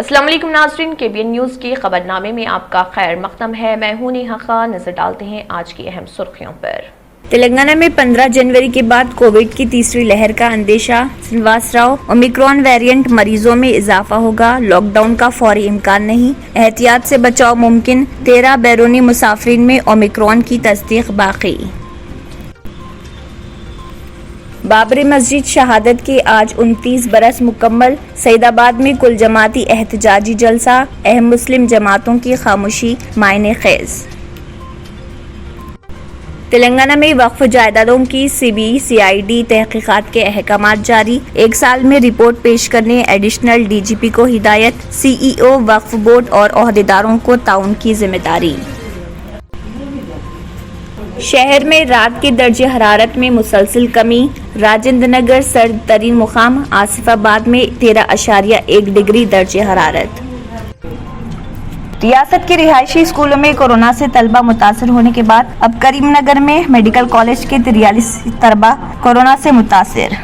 السلام علیکم ناظرین، KBN نیوز کی خبرنامے میں آپ کا خیر مقدم ہے۔ میں ہوں نیہا خان۔ نظر ڈالتے ہیں آج کی اہم سرخیوں پر۔ تلنگانہ میں 15 جنوری کے بعد کووڈ کی تیسری لہر کا اندیشہ، سنواس راؤ۔ اومیکرون ویریئنٹ مریضوں میں اضافہ ہوگا، لاک ڈاؤن کا فوری امکان نہیں، احتیاط سے بچاؤ ممکن، 13 بیرونی مسافرین میں اومیکرون کی تصدیق باقی۔ بابری مسجد شہادت کے آج 29 برس مکمل، سعید آباد میں کل جماعتی احتجاجی جلسہ، اہم مسلم جماعتوں کی خاموشی معنی خیز۔ تلنگانہ میں وقف جائیدادوں کی CBCID تحقیقات کے احکامات جاری، 1 سال میں رپورٹ پیش کرنے ایڈیشنل DGP کو ہدایت، CEO وقف بورڈ اور عہدیداروں کو تعاون کی ذمہ داری۔ شہر میں رات کے درجہ حرارت میں مسلسل کمی، راجندر نگر سرد ترین مقام، آصف آباد میں 13.1 ڈگری درجہ حرارت۔ ریاست کے رہائشی اسکولوں میں کورونا سے طلبہ متاثر ہونے کے بعد اب کریم نگر میں میڈیکل کالج کے 43 طلبہ کورونا سے متاثر۔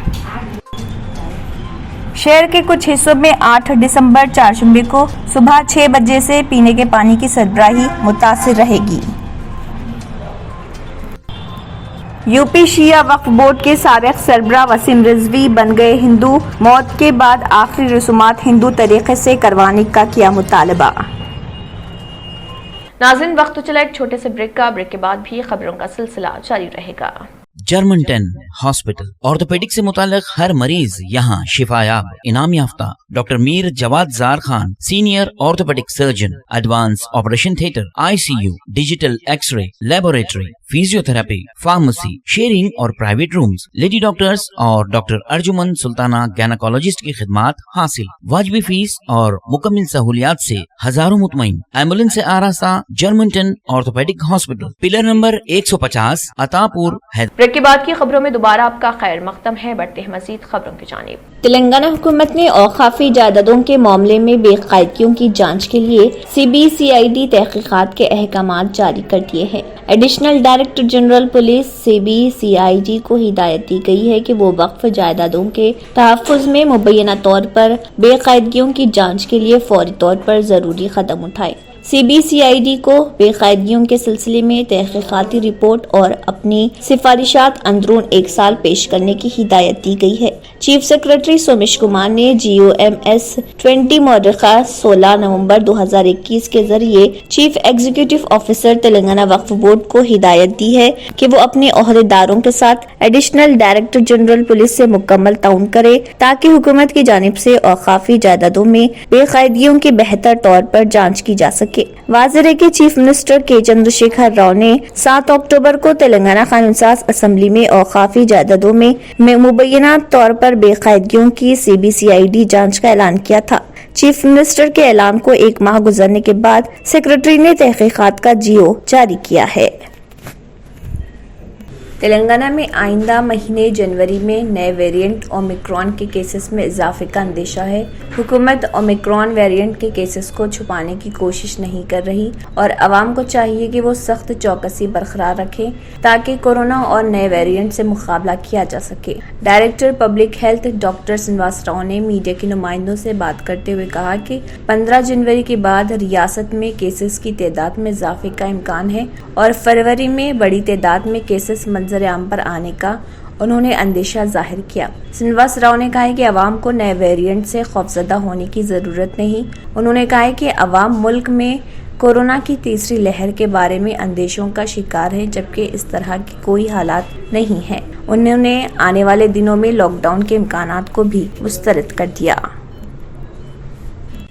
شہر کے کچھ حصوں میں 8 دسمبر چہارشنبے کو صبح 6 بجے سے پینے کے پانی کی سربراہی متاثر رہے گی۔ UP شیعہ وقف بورڈ کے سابق سربراہ وسیم رضوی بن گئے ہندو، موت کے بعد آخری رسومات ہندو طریقے سے کروانے کا کیا مطالبہ۔ ناظرین، وقت تو چلا ایک چھوٹے سے بریک کا، بریک کے بعد بھی خبروں کا سلسلہ جاری رہے گا۔ جرمن 10 ہاسپٹل آرتھوپیڈک سے متعلق ہر مریض یہاں شفا یاب، انعام یافتہ ڈاکٹر میر جواد زار Khan, senior orthopaedic surgeon, advance operation theatre, ICU، digital X ray, laboratory, physio therapy, pharmacy, sharing اور پرائیویٹ رومز، لیڈی ڈاکٹرز اور ڈاکٹر ارجمن سلطانہ گینیکالوجسٹ کی خدمات حاصل، واجبی فیس اور مکمل سہولیات سے ہزاروں مطمئن، ایمبولینس سے آراستہ German 10 orthopaedic hospital, pillar number 150، عطا پور، بریک کے بعد کی خبروں میں دوبارہ آپ کا خیر مقدم ہے۔ بڑھتے ہیں مزید خبروں کی جانب۔ تلنگانہ حکومت نے اوقافی جائیدادوں کے معاملے میں بے قاعدگیوں کی جانچ کے لیے CBCID تحقیقات کے احکامات جاری کر دیے ہیں۔ Additional director general police CBCID کو ہدایت دی گئی ہے کہ وہ وقف جائیدادوں کے تحفظ میں مبینہ طور پر بے قاعدگیوں کی جانچ کے لیے فوری طور پر ضروری قدم اٹھائے۔ CBCID کو بے قاعدگیوں کے سلسلے میں تحقیقاتی رپورٹ اور اپنی سفارشات اندرون 1 سال پیش کرنے کی ہدایت دی گئی ہے۔ چیف سیکرٹری سومیش کمار نے GOMS 20 مورخہ 16 نومبر 2021 کے ذریعے چیف ایگزیکٹو آفیسر تلنگانہ وقف بورڈ کو ہدایت دی ہے کہ وہ اپنے عہدیداروں کے ساتھ ایڈیشنل ڈائریکٹر جنرل پولیس سے مکمل تعاون کرے تاکہ حکومت کی جانب سے اوقافی جائیدادوں میں بے قاعدگیوں کی بہتر طور پر جانچ کی جا سکے۔ واضح ہے کہ چیف منسٹر کے چندر شیکھر راؤ نے 7 اکتوبر کو تلنگانہ قانون ساز اسمبلی میں اوقافی جائیدادوں میں مبینہ طور پر بے قاعدگیوں کی CBCID جانچ کا اعلان کیا تھا۔ چیف منسٹر کے اعلان کو 1 ماہ گزرنے کے بعد سیکرٹری نے تحقیقات کا GO جاری کیا ہے۔ تلنگانہ میں آئندہ مہینے جنوری میں نئے ویریئنٹ اومیکرون کے کیسز میں اضافے کا اندیشہ ہے۔ حکومت اومیکرون ویریئنٹ کے کیسز کو چھپانے کی کوشش نہیں کر رہی اور عوام کو چاہیے کہ وہ سخت چوکسی برقرار رکھیں تاکہ کورونا اور نئے ویریئنٹ سے مقابلہ کیا جا سکے۔ Director public health doctor Srinivas Rao نے میڈیا کے نمائندوں سے بات کرتے ہوئے کہا کہ 15 جنوری کے بعد ریاست میں کیسز کی تعداد میں اضافے کا امکان ہے اور فروری میں بڑی تعداد میں کیسز منظر عام پر آنے کا انہوں نے اندیشہ ظاہر کیا۔ سنواس راؤ نے کہا کہ عوام کو نئے ویریئنٹ سے خوفزدہ ہونے کی ضرورت نہیں۔ انہوں نے کہا کہ عوام ملک میں کورونا کی تیسری لہر کے بارے میں اندیشوں کا شکار ہے جبکہ اس طرح کی کوئی حالات نہیں ہے۔ انہوں نے آنے والے دنوں میں لاک ڈاؤن کے امکانات کو بھی مسترد کر دیا۔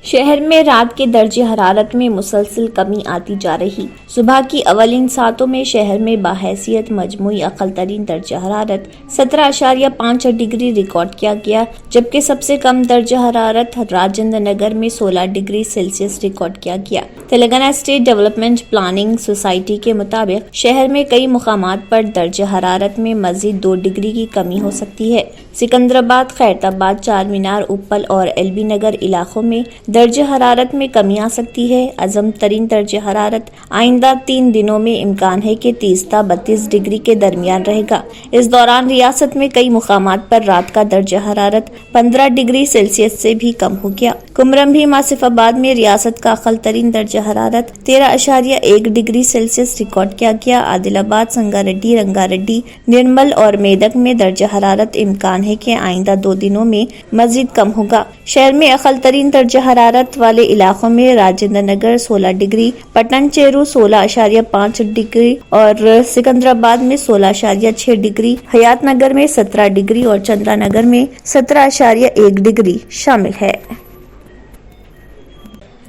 شہر میں رات کے درجہ حرارت میں مسلسل کمی آتی جا رہی، صبح کی اولین ساعتوں میں شہر میں بحیثیت مجموعی اقل ترین درجہ حرارت 17.5 ڈگری ریکارڈ کیا گیا جبکہ سب سے کم درجہ حرارت راجندر نگر میں 16 ڈگری سیلسیس ریکارڈ کیا گیا۔ Telangana state development planning society کے مطابق شہر میں کئی مقامات پر درجہ حرارت میں مزید 2 ڈگری کی کمی ہو سکتی ہے۔ سکندرآباد، خیرت آباد، چار مینار، اپل اور LB نگر علاقوں میں درجہ حرارت میں کمی آ سکتی ہے۔ اعظم ترین درجہ حرارت آئندہ 3 دنوں میں امکان ہے کہ 30 تا 32 ڈگری کے درمیان رہے گا۔ اس دوران ریاست میں کئی مقامات پر رات کا درجہ حرارت 15 ڈگری سیلسیس سے بھی کم ہو گیا۔ کمرمبھی آصف آباد میں ریاست کا اقل ترین درجہ حرارت 13.1 ڈگری سیلسیس ریکارڈ کیا گیا۔ عادل آباد، سنگاریڈی، رنگاریڈی، نرمل اور میدک میں درجہ حرارت امکان ہے کہ آئندہ 2 دنوں میں مزید کم ہوگا۔ شہر میں اقل ترین درجہ حرارت والے علاقوں میں راجندر نگر 16 ڈگری، پٹن چیرو 16.5 ڈگری اور سکندرآباد میں 16.6 ڈگری، حیات نگر میں 17 ڈگری اور چندرا نگر میں 17.1 ڈگری شامل ہے۔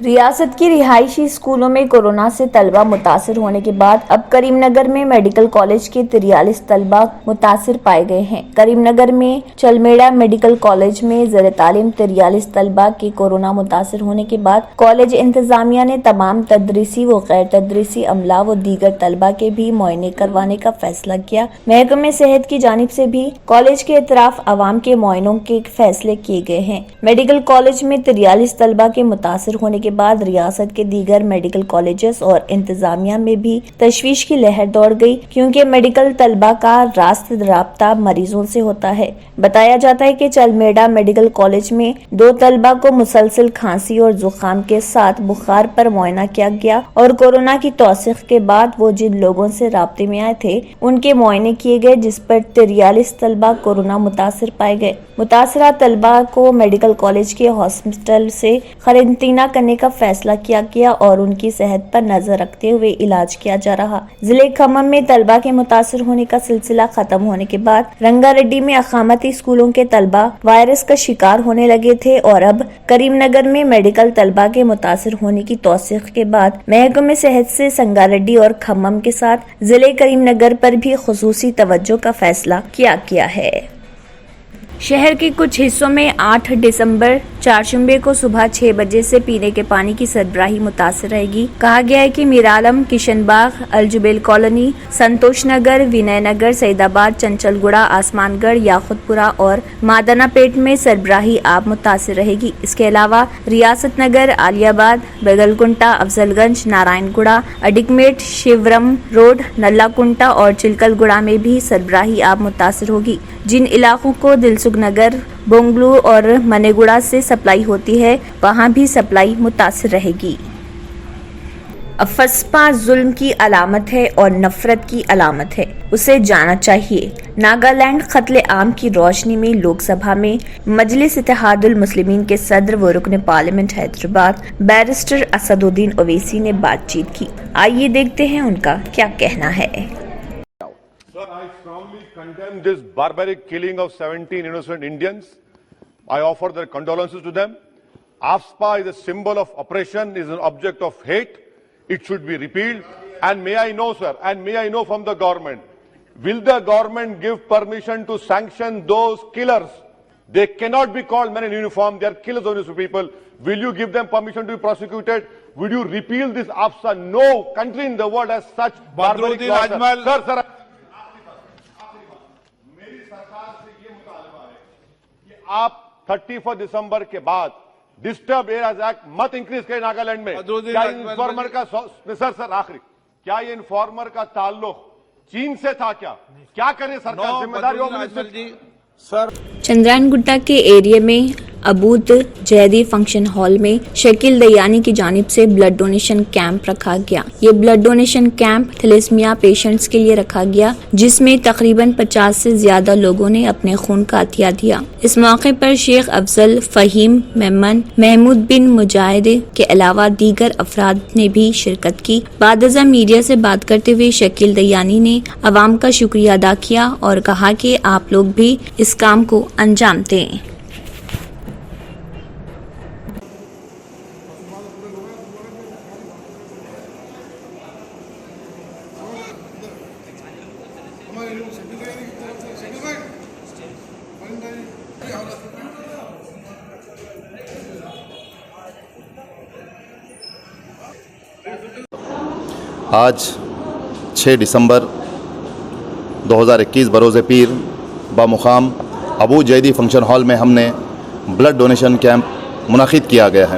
ریاست کی رہائشی اسکولوں میں کورونا سے طلبہ متاثر ہونے کے بعد اب کریم نگر میں میڈیکل کالج کے 43 طلبہ متاثر پائے گئے ہیں۔ کریم نگر میں چلمیڑا میڈیکل کالج میں زیر تعلیم 43 طلبہ کے کورونا متاثر ہونے کے بعد کالج انتظامیہ نے تمام تدریسی و غیر تدریسی عملہ و دیگر طلبہ کے بھی معائنے کروانے کا فیصلہ کیا۔ محکمہ صحت کی جانب سے بھی کالج کے اطراف عوام کے معائنوں کے فیصلے کیے گئے ہیں۔ میڈیکل کالج میں 43 طلبہ کے متاثر ہونے کے بعد ریاست کے دیگر میڈیکل کالجز اور انتظامیہ میں بھی تشویش کی لہر دوڑ گئی، کیونکہ میڈیکل طلبہ کا راست رابطہ مریضوں سے ہوتا ہے۔ بتایا جاتا ہے کہ چلمیڑا میڈیکل کالج میں 2 طلبہ کو مسلسل کھانسی اور زکام کے ساتھ بخار پر معائنہ کیا گیا اور کورونا کی توثیق کے بعد وہ جن لوگوں سے رابطے میں آئے تھے ان کے معائنے کیے گئے، جس پر 43 طلبہ کورونا متاثر پائے گئے۔ متاثرہ طلبہ کو میڈیکل کالج کے ہاسپٹل سے قرنطینہ کرنے کا فیصلہ کیا گیا اور ان کی صحت پر نظر رکھتے ہوئے علاج کیا جا رہا۔ ضلع کھمم میں طلبہ کے متاثر ہونے کا سلسلہ ختم ہونے کے بعد رنگاریڈی میں اقامتی اسکولوں کے طلبہ وائرس کا شکار ہونے لگے تھے اور اب کریم نگر میں میڈیکل طلبہ کے متاثر ہونے کی توثیق کے بعد محکمہ صحت سے سنگاریڈی اور کھمم کے ساتھ ضلع کریم نگر پر بھی خصوصی توجہ کا فیصلہ کیا گیا ہے۔ شہر کے کچھ حصوں میں 8 دسمبر چہارشنبے کو صبح 6 بجے سے پینے کے پانی کی سربراہی متاثر رہے گی۔ کہا گیا ہے کہ میرالم، کشن باغ، الجبیل کالونی، سنتوش نگر، وینے نگر، سعید آباد، چنچل گڑا، آسمان گڑھ، یاقوت پورہ اور مادانہ پیٹ میں سربراہی آب متاثر رہے گی۔ اس کے علاوہ ریاست نگر، عالی آباد، بیگل کنٹا، افضل گنج، نارائن گڑا، اڈکمیٹ، شیورم روڈ، نلا کنٹا اور چلکل گڑا میں بھی سربراہی آب متاثر ہوگی۔ جن علاقوں کو دلسکھ نگر، بونگلو اور منیگوڑا سے سپلائی ہوتی ہے وہاں بھی سپلائی متاثر رہے گی۔ افسپا ظلم کی علامت ہے اور نفرت کی علامت ہے، اسے جانا چاہیے۔ ناگالینڈ قتل عام کی روشنی میں لوک سبھا میں مجلس اتحاد المسلمین کے صدر و رکن پارلیمنٹ حیدرآباد بیرسٹر اسد الدین اویسی نے بات چیت کی۔ آئیے دیکھتے ہیں ان کا کیا کہنا ہے۔ Sir, I strongly condemn this barbaric killing of 17 innocent Indians. I offer their condolences to them. AFSPA is a symbol of oppression, is an object of hate. It should be repealed. And may I know, sir, and may I know from the government, will the government give permission to sanction those killers? They cannot be called men in uniform. They are killers of innocent people. Will you give them permission to be prosecuted? Will you repeal this AFSPA? No country in the world has such barbaric laws. Sir. آپ 31 دسمبر کے بعد disturb areas act مت increase کریں ناگالینڈ میں۔ کیا informer کا سر آخری کیا یہ انفارمر کا تعلق چین سے تھا؟ کیا کریں سرکار ذمہ داری؟ چندرائن گٹا کے ایریے میں ابود جہدی فنکشن ہال میں شکیل دیانی کی جانب سے بلڈ ڈونیشن کیمپ رکھا گیا۔ یہ بلڈ ڈونیشن کیمپ تھیلیسمیا پیشنٹس کے لیے رکھا گیا، جس میں تقریباً 50 سے زیادہ لوگوں نے اپنے خون کا عطیہ دیا۔ اس موقع پر شیخ افضل، فہیم میمن، محمود بن مجاہد کے علاوہ دیگر افراد نے بھی شرکت کی۔ بعد ازاں میڈیا سے بات کرتے ہوئے شکیل دیانی نے عوام کا شکریہ ادا کیا اور کہا کہ آپ لوگ بھی اس کام کو انجام دیں۔ آج 6 دسمبر 2021 بروز پیر بمقام ابو جیدی فنکشن ہال میں ہم نے بلڈ ڈونیشن کیمپ منعقد کیا گیا ہے،